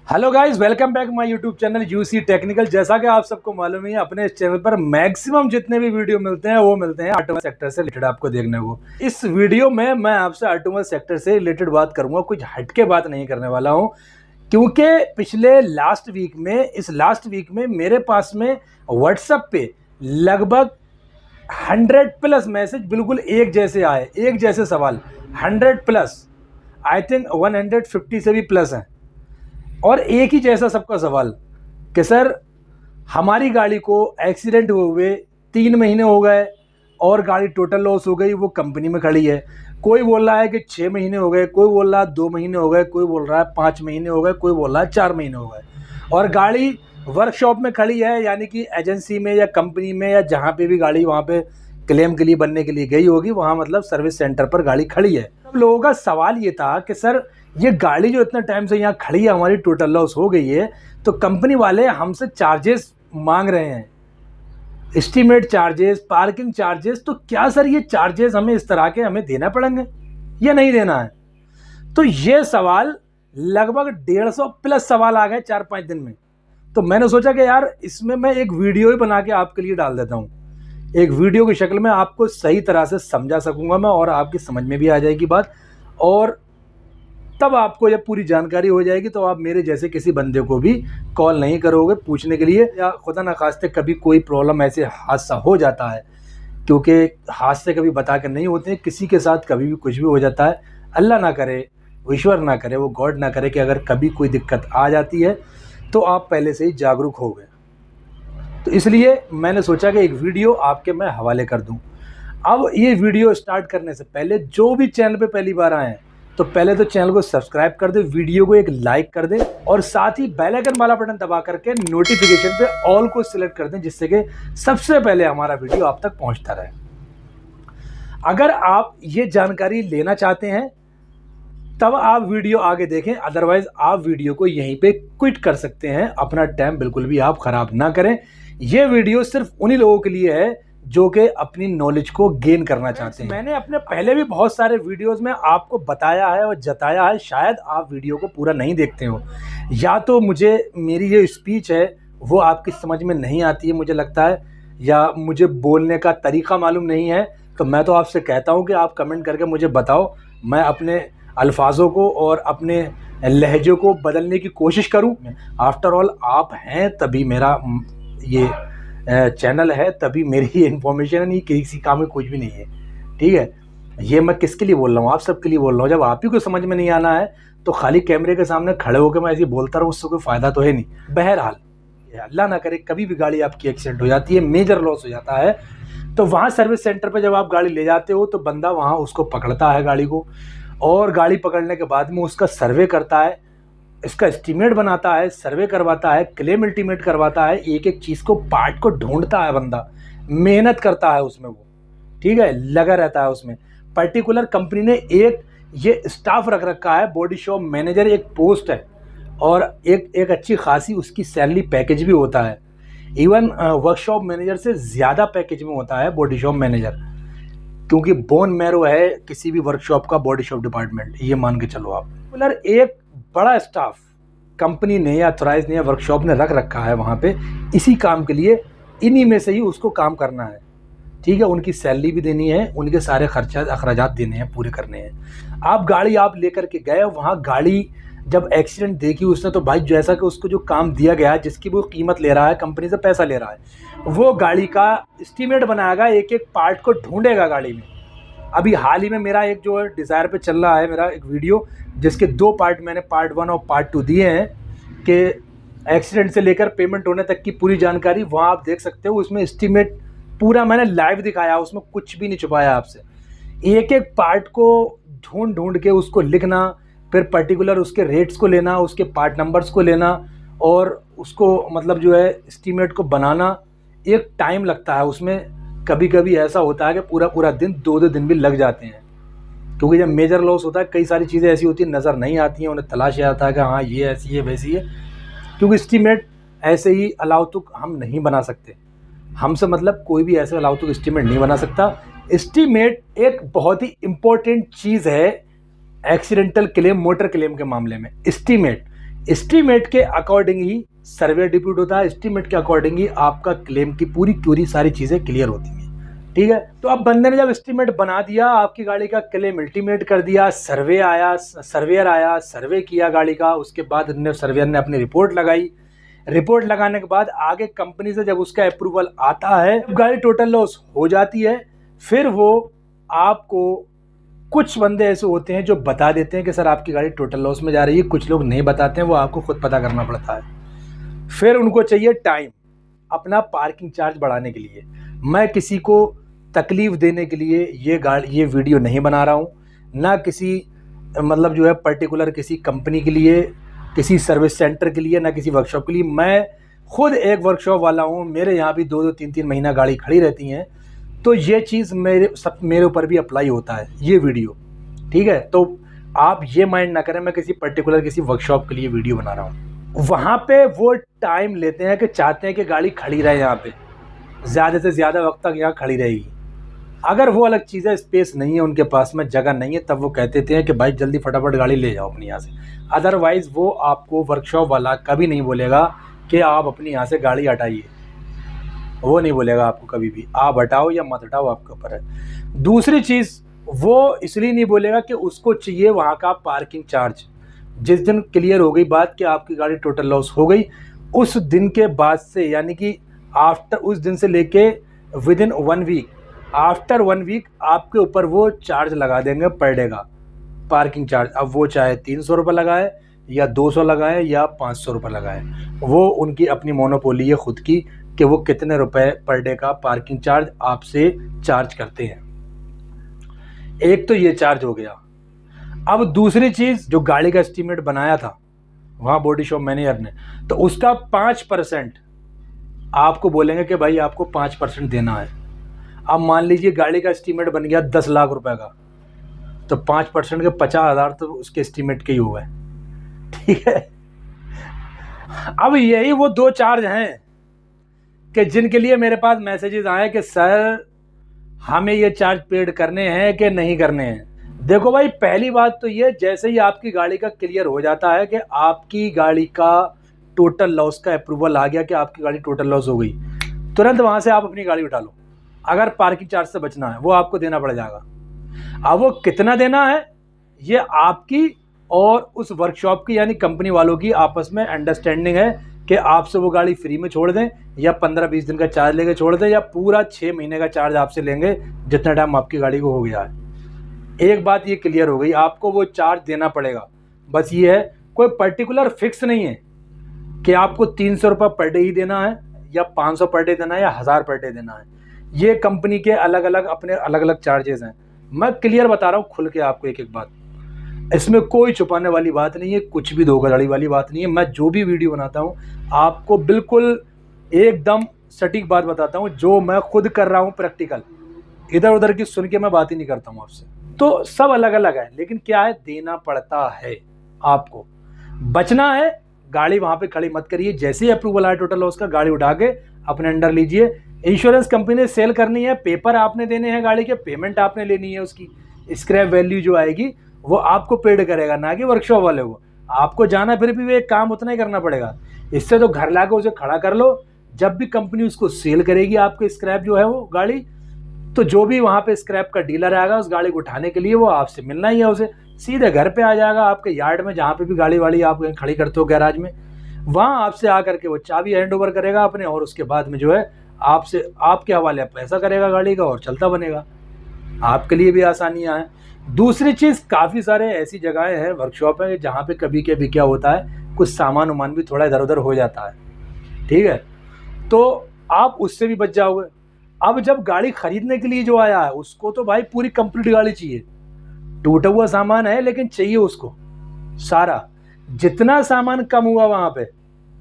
Hello guys, welcome back my YouTube channel UC technical. जैसा कि आप सबको मालूम ही है, अपने इस चैनल पर मैक्सिमम जितने भी वीडियो मिलते हैं वो मिलते हैं ऑटोमोबाइल सेक्टर से रिलेटेड आपको देखने को। इस वीडियो में मैं आपसे ऑटोमोबाइल सेक्टर से रिलेटेड बात करूंगा, कुछ हटके बात नहीं करने वाला हूं, क्योंकि पिछले लास्ट वीक में मेरे पास में व्हाट्सएप पे लगभग 100 प्लस मैसेज बिल्कुल एक जैसे आए, एक जैसे सवाल 100 प्लस, आई थिंक 150 से भी प्लस हैं। और एक ही जैसा सबका सवाल कि सर हमारी गाड़ी को एक्सीडेंट हुए 3 महीने हो गए और गाड़ी टोटल लॉस हो गई, वो कंपनी में खड़ी है। कोई बोल रहा है कि 6 महीने हो गए, कोई बोल रहा है 2 महीने हो गए, कोई बोल रहा है 5 महीने हो गए, कोई बोल रहा है 4 महीने हो गए, और गाड़ी वर्कशॉप में खड़ी है, यानी कि एजेंसी में या कंपनी में या जहाँ पे भी गाड़ी वहाँ पे क्लेम के लिए बनने के लिए गई होगी, वहाँ मतलब सर्विस सेंटर पर गाड़ी खड़ी है। सब लोगों का सवाल ये था कि सर ये गाड़ी जो इतना टाइम से यहाँ खड़ी है, हमारी टोटल लॉस हो गई है, तो कंपनी वाले हमसे चार्जेस मांग रहे हैं, एस्टीमेट चार्जेस, पार्किंग चार्जेस, तो क्या सर ये चार्जेस हमें इस तरह के हमें देना पड़ेंगे या नहीं देना है? तो ये सवाल लगभग 150 प्लस सवाल आ गए 4-5 दिन में। तो मैंने सोचा कि यार इसमें मैं एक वीडियो ही बना के आपके लिए डाल देता हूँ, एक वीडियो की शक्ल में आपको सही तरह से समझा सकूंगा मैं, और आपकी समझ में भी आ जाएगी बात, और तब आपको जब पूरी जानकारी हो जाएगी तो आप मेरे जैसे किसी बंदे को भी कॉल नहीं करोगे पूछने के लिए, या खुदा न खास्ते कभी कोई प्रॉब्लम ऐसे हादसा हो जाता है, क्योंकि हादसे कभी बता कर नहीं होते, किसी के साथ कभी भी कुछ भी हो जाता है। अल्लाह ना करे, ईश्वर ना करे, वो गॉड ना करे कि अगर कभी कोई दिक्कत आ जाती है तो आप पहले से ही जागरूक हो गए। तो इसलिए मैंने सोचा कि एक वीडियो आपके मैं हवाले कर दूं। अब ये वीडियो स्टार्ट करने से पहले जो भी चैनल पे पहली बार आए हैं तो पहले तो चैनल को सब्सक्राइब कर दे, वीडियो को एक लाइक कर दें, और साथ ही बेल आइकन वाला बटन दबा करके नोटिफिकेशन पे ऑल को सिलेक्ट कर दें, जिससे कि सबसे पहले हमारा वीडियो आप तक पहुंचता रहे। अगर आप ये जानकारी लेना चाहते हैं तब आप वीडियो आगे देखें, अदरवाइज आप वीडियो को यहीं पे क्विट कर सकते हैं। अपना टाइम बिल्कुल भी आप खराब ना करें। ये वीडियो सिर्फ उन्हीं लोगों के लिए है जो कि अपनी नॉलेज को गेन करना चाहते हैं। मैंने अपने पहले भी बहुत सारे वीडियोस में आपको बताया है और जताया है, शायद आप वीडियो को पूरा नहीं देखते हो, या तो मुझे मेरी ये स्पीच है वो आपकी समझ में नहीं आती है मुझे लगता है, या मुझे बोलने का तरीका मालूम नहीं है। तो मैं तो आपसे कहता हूँ कि आप कमेंट करके मुझे बताओ, मैं अपने अल्फाजों को और अपने लहजे को बदलने की कोशिश करूं। आफ्टर ऑल आप हैं तभी मेरा ये चैनल है, तभी मेरी ये इन्फॉर्मेशन है, नहीं किसी काम में कुछ भी नहीं है, ठीक है। ये मैं किसके लिए बोल रहा हूँ? आप सबके लिए बोल रहा हूँ। जब आप ही को समझ में नहीं आना है तो खाली कैमरे के सामने खड़े होकर मैं ऐसे बोलता रहूँ, उससे कोई फ़ायदा तो है नहीं। बहरहाल अल्लाह ना करे कभी भी गाड़ी आपकी एक्सीडेंट हो जाती है, मेजर लॉस हो जाता है, तो वहाँ सर्विस सेंटर पर जब आप गाड़ी ले जाते हो तो बंदा वहाँ उसको पकड़ता है गाड़ी को, और गाड़ी पकड़ने के बाद में उसका सर्वे करता है, इसका एस्टीमेट बनाता है, सर्वे करवाता है, क्लेम अल्टीमेट करवाता है, एक एक चीज़ को पार्ट को ढूंढता है बंदा, मेहनत करता है उसमें वो, ठीक है, लगा रहता है उसमें। पर्टिकुलर कंपनी ने एक ये स्टाफ रख रखा है, बॉडी शॉप मैनेजर एक पोस्ट है, और एक अच्छी खासी उसकी सैलरी पैकेज भी होता है। इवन वर्कशॉप मैनेजर से ज़्यादा पैकेज में होता है बॉडी शॉप मैनेजर, क्योंकि बोन मैरो है किसी भी वर्कशॉप का बॉडी शॉप डिपार्टमेंट, ये मान के चलो आप। एक बड़ा स्टाफ कंपनी ने या ऑथराइज ने या वर्कशॉप ने रख रखा है वहाँ पे इसी काम के लिए, इन्हीं में से ही उसको काम करना है, ठीक है। उनकी सैलरी भी देनी है, उनके सारे खर्चा अखराजात देने हैं, पूरे करने हैं। आप गाड़ी आप लेकर के गए, वहाँ गाड़ी जब एक्सीडेंट देखी उसने, तो भाई जैसा कि उसको जो काम दिया गया है, जिसकी वो कीमत ले रहा है, कंपनी से पैसा ले रहा है, वो गाड़ी का एस्टीमेट बनाएगा, एक एक पार्ट को ढूंढेगा गाड़ी में। अभी हाल ही में मेरा एक जो डिज़ायर पे चल रहा है मेरा एक वीडियो, जिसके 2 पार्ट मैंने पार्ट 1 और पार्ट 2 दिए हैं, कि एक्सीडेंट से लेकर पेमेंट होने तक की पूरी जानकारी वहाँ आप देख सकते हो। उसमें एस्टीमेट पूरा मैंने लाइव दिखाया, उसमें कुछ भी नहीं छुपाया आपसे। एक एक पार्ट को ढूंढ ढूंढ के उसको लिखना, फिर पर्टिकुलर उसके रेट्स को लेना, उसके पार्ट नंबर्स को लेना, और उसको मतलब जो है एस्टीमेट को बनाना, एक टाइम लगता है उसमें। कभी कभी ऐसा होता है कि पूरा पूरा दिन, 2-2 दिन भी लग जाते हैं, क्योंकि जब मेजर लॉस होता है कई सारी चीज़ें ऐसी होती हैं नज़र नहीं आती हैं, उन्हें तलाश आता है कि हाँ ये ऐसी है वैसी है, क्योंकि एस्टीमेट ऐसे ही अलाउतुक हम नहीं बना सकते। हमसे मतलब कोई भी ऐसे अलाउतुक एस्टीमेट नहीं बना सकता। एस्टीमेट एक बहुत ही इम्पोर्टेंट चीज़ है एक्सीडेंटल क्लेम, मोटर क्लेम के मामले में। एस्टीमेट एस्टीमेट के अकॉर्डिंग ही सर्वे डिप्यूट होता है, एस्टीमेट के अकॉर्डिंग ही आपका क्लेम की पूरी सारी चीज़ें क्लियर होती हैं। ठीक है, तो अब बंदे ने जब एस्टीमेट बना दिया, आपकी गाड़ी का क्लेम अल्टीमेट कर दिया, सर्वेयर आया, सर्वे किया गाड़ी का, उसके बाद सर्वेयर ने अपनी रिपोर्ट लगाई। रिपोर्ट लगाने के बाद आगे कंपनी से जब उसका अप्रूवल आता है, गाड़ी टोटल लॉस हो जाती है, फिर वो आपको, कुछ बंदे ऐसे होते हैं जो बता देते हैं कि सर आपकी गाड़ी टोटल लॉस में जा रही है, कुछ लोग नहीं बताते हैं, वो आपको खुद पता करना पड़ता है। फिर उनको चाहिए टाइम अपना पार्किंग चार्ज बढ़ाने के लिए। मैं किसी को तकलीफ देने के लिए ये वीडियो नहीं बना रहा हूँ, ना किसी मतलब जो है पर्टिकुलर किसी कंपनी के लिए, किसी सर्विस सेंटर के लिए, ना किसी वर्कशॉप के लिए। मैं खुद एक वर्कशॉप वाला हूँ, मेरे यहाँ भी 2-2 3-3 महीना गाड़ी खड़ी रहती हैं, तो ये चीज़ मेरे ऊपर भी अप्लाई होता है ये वीडियो। ठीक है, तो आप ये माइंड ना करें मैं किसी पर्टिकुलर किसी वर्कशॉप के लिए वीडियो बना रहा हूँ। वहाँ पे वो टाइम लेते हैं कि चाहते हैं कि गाड़ी खड़ी रहे यहाँ पे, ज़्यादा से ज़्यादा वक्त तक यहाँ खड़ी रहेगी। अगर वो अलग चीज़ है, स्पेस नहीं है उनके पास में, जगह नहीं है, तब वो कहते हैं कि भाई जल्दी फटाफट गाड़ी ले जाओ अपनी यहाँ से। अदरवाइज़ वो आपको वर्कशॉप वाला कभी नहीं बोलेगा कि आप अपनी यहाँ से गाड़ी हटाइए, वो नहीं बोलेगा आपको कभी भी। आप हटाओ या मत हटाओ आपके ऊपर है। दूसरी चीज़, वो इसलिए नहीं बोलेगा कि उसको चाहिए वहाँ का पार्किंग चार्ज। जिस दिन क्लियर हो गई बात कि आपकी गाड़ी टोटल लॉस हो गई, उस दिन के बाद से, यानी कि आफ्टर, उस दिन से लेके विदिन 1 वीक, आफ्टर 1 वीक आपके ऊपर वो चार्ज लगा देंगे पर डे का पार्किंग चार्ज। अब वो चाहे 300 रुपये लगाए या 200 लगाए या 500 रुपये लगाए, वो उनकी अपनी मोनोपोली है खुद की कि वो कितने रुपए पर डे का पार्किंग चार्ज आपसे चार्ज करते हैं। एक तो ये चार्ज हो गया। अब दूसरी चीज़, जो गाड़ी का एस्टीमेट बनाया था वहाँ बॉडी शॉप मैनेजर ने, तो उसका 5% आपको बोलेंगे कि भाई आपको 5% देना है। अब मान लीजिए गाड़ी का एस्टीमेट बन गया 10 लाख रुपए का, तो 5% के 50,000 तो उसके एस्टीमेट के ही हुए। ठीक है, अब यही वो 2 चार्ज हैं कि जिनके लिए मेरे पास मैसेजेस आए कि सर हमें ये चार्ज पेड करने हैं कि नहीं करने हैं। देखो भाई, पहली बात तो ये, जैसे ही आपकी गाड़ी का क्लियर हो जाता है कि आपकी गाड़ी का टोटल लॉस का अप्रूवल आ गया कि आपकी गाड़ी टोटल लॉस हो गई, तुरंत वहाँ से आप अपनी गाड़ी उठा लो। अगर पार्किंग चार्ज से बचना है वो आपको देना पड़ जाएगा। अब वो कितना देना है ये आपकी और उस वर्कशॉप की यानी कंपनी वालों की आपस में अंडरस्टैंडिंग है कि आपसे वो गाड़ी फ्री में छोड़ दें या 15-20 दिन का चार्ज लेके छोड़ दें या पूरा 6 महीने का चार्ज आपसे लेंगे जितना टाइम आपकी गाड़ी को हो गया है। एक बात ये क्लियर हो गई, आपको वो चार्ज देना पड़ेगा। बस ये है, कोई पर्टिकुलर फिक्स नहीं है कि आपको 300 रुपये पर डे ही देना है या 500 पर डे देना है या 1000 पर डे देना है। ये कंपनी के अलग अलग अपने अलग अलग चार्जेस हैं। मैं क्लियर बता रहा हूँ खुल के आपको एक एक बात, इसमें कोई छुपाने वाली बात नहीं है, कुछ भी धोखाधड़ी वाली बात नहीं है। मैं जो भी वीडियो बनाता हूँ आपको बिल्कुल एकदम सटीक बात बताता हूँ, जो मैं खुद कर रहा हूँ प्रैक्टिकल। इधर उधर की सुन के मैं बात ही नहीं करता हूँ आपसे। तो सब अलग अलग है, लेकिन क्या है, देना पड़ता है आपको। बचना है, गाड़ी वहाँ पे खड़ी मत करिए। जैसे ही अप्रूवल आए टोटल लॉस का, गाड़ी उठा के अपने अंडर लीजिए। इंश्योरेंस कंपनी ने सेल करनी है, पेपर आपने देने हैं गाड़ी के, पेमेंट आपने लेनी है, उसकी स्क्रैप वैल्यू जो आएगी वो आपको पेड करेगा, ना कि वर्कशॉप वाले को। आपको जाना फिर भी एक काम उतना ही करना पड़ेगा। इससे तो घर लाकर उसे खड़ा कर लो, जब भी कंपनी उसको सेल करेगी आपको स्क्रैप जो है वो गाड़ी, तो जो भी वहाँ पे स्क्रैप का डीलर आएगा उस गाड़ी को उठाने के लिए वो आपसे मिलना ही है, उसे सीधे घर पे आ जाएगा आपके यार्ड में, जहाँ पे भी गाड़ी वाड़ी आप खड़ी करते हो गैराज में, वहाँ आपसे आकर के वो चाबी हैंड ओवर करेगा अपने, और उसके बाद में जो है आपसे आपके हवाले पैसा करेगा गाड़ी का और चलता बनेगा। आपके लिए भी आसानियाँ हैं। दूसरी चीज़, काफ़ी सारे ऐसी जगहें हैं, वर्कशॉप है, जहाँ पे कभी कभी क्या होता है, कुछ सामान उमान भी थोड़ा इधर उधर हो जाता है। ठीक है, तो आप उससे भी बच जाओगे। अब जब गाड़ी खरीदने के लिए जो आया है उसको तो भाई पूरी कंप्लीट गाड़ी चाहिए। टूटा हुआ सामान है लेकिन चाहिए उसको सारा। जितना सामान कम हुआ वहाँ पे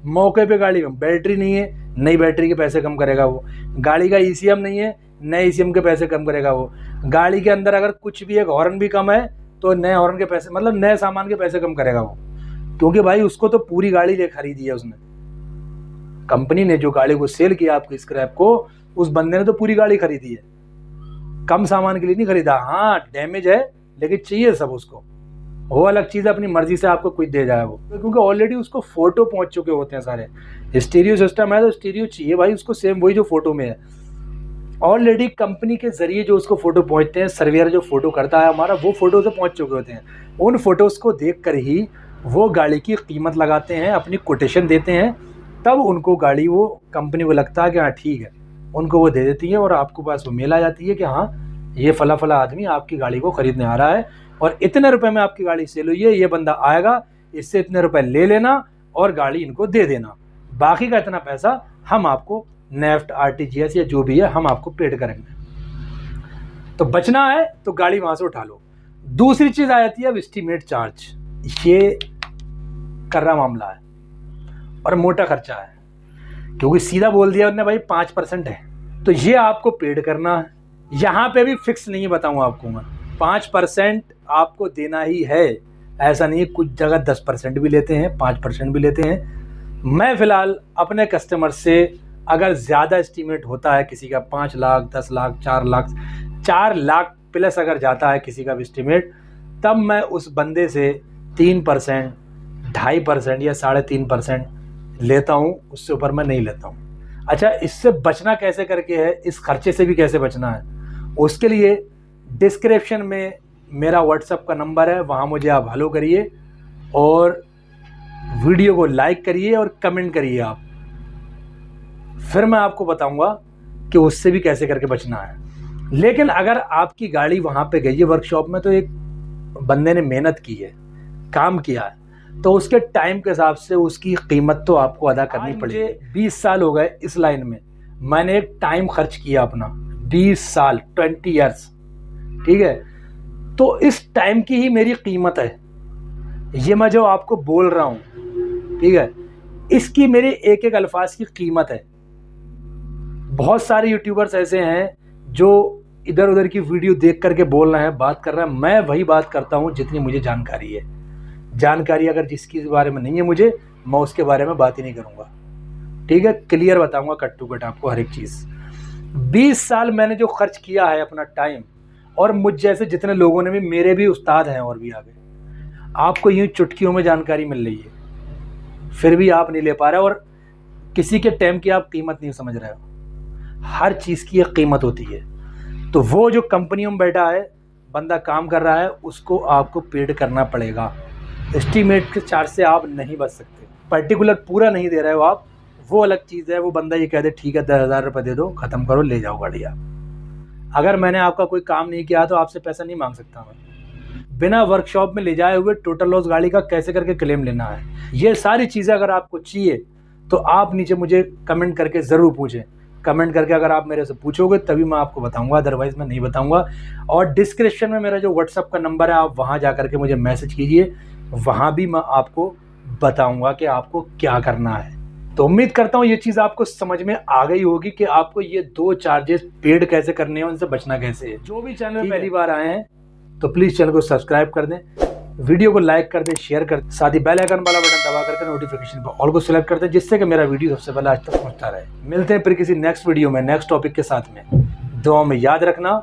मौके पे गाड़ी में, बैटरी नहीं है, नई बैटरी के पैसे कम करेगा वो। गाड़ी का ईसीएम नहीं है, नए ईसीएम के पैसे कम करेगा वो। गाड़ी के अंदर अगर कुछ भी, एक हॉर्न भी कम है तो नए हॉर्न के पैसे, मतलब नए सामान के पैसे कम करेगा वो, क्योंकि भाई उसको तो पूरी गाड़ी ले खरीदी है उसने। कंपनी ने जो गाड़ी को सेल किया आपकी स्क्रैप को, उस बंदे ने तो पूरी गाड़ी खरीदी है, कम सामान के लिए नहीं खरीदा। हाँ डैमेज है लेकिन चाहिए सब उसको। वो अलग चीज़ है, अपनी मर्जी से आपको कुछ दे जाए वो, क्योंकि ऑलरेडी उसको फोटो पहुंच चुके होते हैं सारे। स्टीरियो सिस्टम है तो स्टीरियो चाहिए भाई उसको सेम वही जो फोटो में है। ऑलरेडी कंपनी के जरिए जो उसको फोटो पहुंचते हैं, सर्वेयर जो फोटो करता है हमारा, वो फोटो से पहुंच चुके होते हैं। उन फोटोज़ को देख कर ही वो गाड़ी की कीमत लगाते हैं, अपनी कोटेशन देते हैं, तब उनको गाड़ी वो कंपनी को लगता है कि हाँ ठीक है, उनको वो दे देती है और आपको पास वो मेल आ जाती है कि हाँ ये फला फला आदमी आपकी गाड़ी को खरीदने आ रहा है और इतने रुपए में आपकी गाड़ी सेल हुई है, ये बंदा आएगा, इससे इतने रुपए ले लेना और गाड़ी इनको दे देना, बाकी का इतना पैसा हम आपको नेफ्ट, आरटीजीएस या जो भी है हम आपको पेड करेंगे। तो बचना है तो गाड़ी वहां से उठा लो। दूसरी चीज आ जाती है अब एस्टीमेट चार्ज। ये कर्रा मामला है और मोटा खर्चा है, क्योंकि सीधा बोल दिया उन्होंने भाई 5% है, तो ये आपको पेड करना है। यहाँ पे भी फिक्स नहीं बताऊंगा आपको मैं, 5% आपको देना ही है, ऐसा नहीं है। कुछ जगह 10% भी लेते हैं, 5% भी लेते हैं। मैं फिलहाल अपने कस्टमर से अगर ज़्यादा एस्टीमेट होता है किसी का 5 लाख, 10 लाख, 4 लाख प्लस अगर जाता है किसी का एस्टीमेट, तब मैं उस बंदे से 3%, 2.5% या 3.5% लेता हूँ, उससे ऊपर मैं नहीं लेता हूँ। अच्छा, इससे बचना कैसे करके है, इस खर्चे से भी कैसे बचना है, उसके लिए डिस्क्रिप्शन में मेरा व्हाट्सएप का नंबर है, वहाँ मुझे आप हेलो करिए और वीडियो को लाइक करिए और कमेंट करिए आप, फिर मैं आपको बताऊंगा कि उससे भी कैसे करके बचना है। लेकिन अगर आपकी गाड़ी वहाँ पे गई है वर्कशॉप में, तो एक बंदे ने मेहनत की है, काम किया है, तो उसके टाइम के हिसाब से उसकी कीमत तो आपको अदा करनी पड़ेगी। 20 साल हो गए इस लाइन में, मैंने एक टाइम खर्च किया अपना 20 साल, 20 ईयर्स, ठीक है। तो इस टाइम की ही मेरी कीमत है, ये मैं जो आपको बोल रहा हूँ, ठीक है, इसकी मेरे एक एक अल्फाज की कीमत है। बहुत सारे यूट्यूबर्स ऐसे हैं जो इधर उधर की वीडियो देख करके बोल रहे हैं, बात कर रहे हैं, मैं वही बात करता हूँ जितनी मुझे जानकारी है। जानकारी अगर जिसकी बारे में नहीं है मुझे, मैं उसके बारे में बात ही नहीं करूँगा, ठीक है। क्लियर बताऊँगा कट टू कट आपको हर एक चीज़। 20 साल मैंने जो खर्च किया है अपना टाइम, और मुझ जैसे जितने लोगों ने भी, मेरे भी उस्ताद हैं और भी आगे, आपको यूँ चुटकियों में जानकारी मिल रही है, फिर भी आप नहीं ले पा रहे और किसी के टाइम की आप कीमत नहीं समझ रहे हो। हर चीज़ की एक कीमत होती है। तो वो जो कंपनियों में बैठा है बंदा काम कर रहा है, उसको आपको पेड करना पड़ेगा। एस्टीमेट के चार्ज से आप नहीं बच सकते। पर्टिकुलर पूरा नहीं दे रहे हो आप, वो अलग चीज़ है। वो बंदा ये कह दे ठीक है 10,000 रुपये दे दो, ख़त्म करो, ले जाओ गाड़ी आप। अगर मैंने आपका कोई काम नहीं किया तो आपसे पैसा नहीं मांग सकता मैं। बिना वर्कशॉप में ले जाए हुए टोटल लॉस गाड़ी का कैसे करके क्लेम लेना है, ये सारी चीज़ें अगर आपको चाहिए तो आप नीचे मुझे कमेंट करके ज़रूर पूछें। कमेंट करके अगर आप मेरे से पूछोगे तभी मैं आपको बताऊंगा, अदरवाइज़ मैं नहीं बताऊंगा। और डिस्क्रिप्शन में मेरा जो व्हाट्सअप का नंबर है, आप वहाँ जा करके मुझे मैसेज कीजिए, वहाँ भी मैं आपको बताऊंगा कि आपको क्या करना है। तो उम्मीद करता हूँ ये चीज़ आपको समझ में आ गई होगी कि आपको ये 2 चार्जेस पेड कैसे करने हैं, उनसे बचना कैसे है। जो भी चैनल में पहली बार आए हैं तो प्लीज़ चैनल को सब्सक्राइब कर दें, वीडियो को लाइक कर दें, शेयर कर दें, साथ ही बेल आइकन वाला बटन दबा करके नोटिफिकेशन पर ऑल को सिलेक्ट कर दें, जिससे कि मेरा वीडियो सबसे पहले आज तक पहुंचता रहे। मिलते हैं फिर किसी नेक्स्ट वीडियो में, नेक्स्ट टॉपिक के साथ में। दुआ में याद रखना।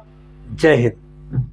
जय हिंद।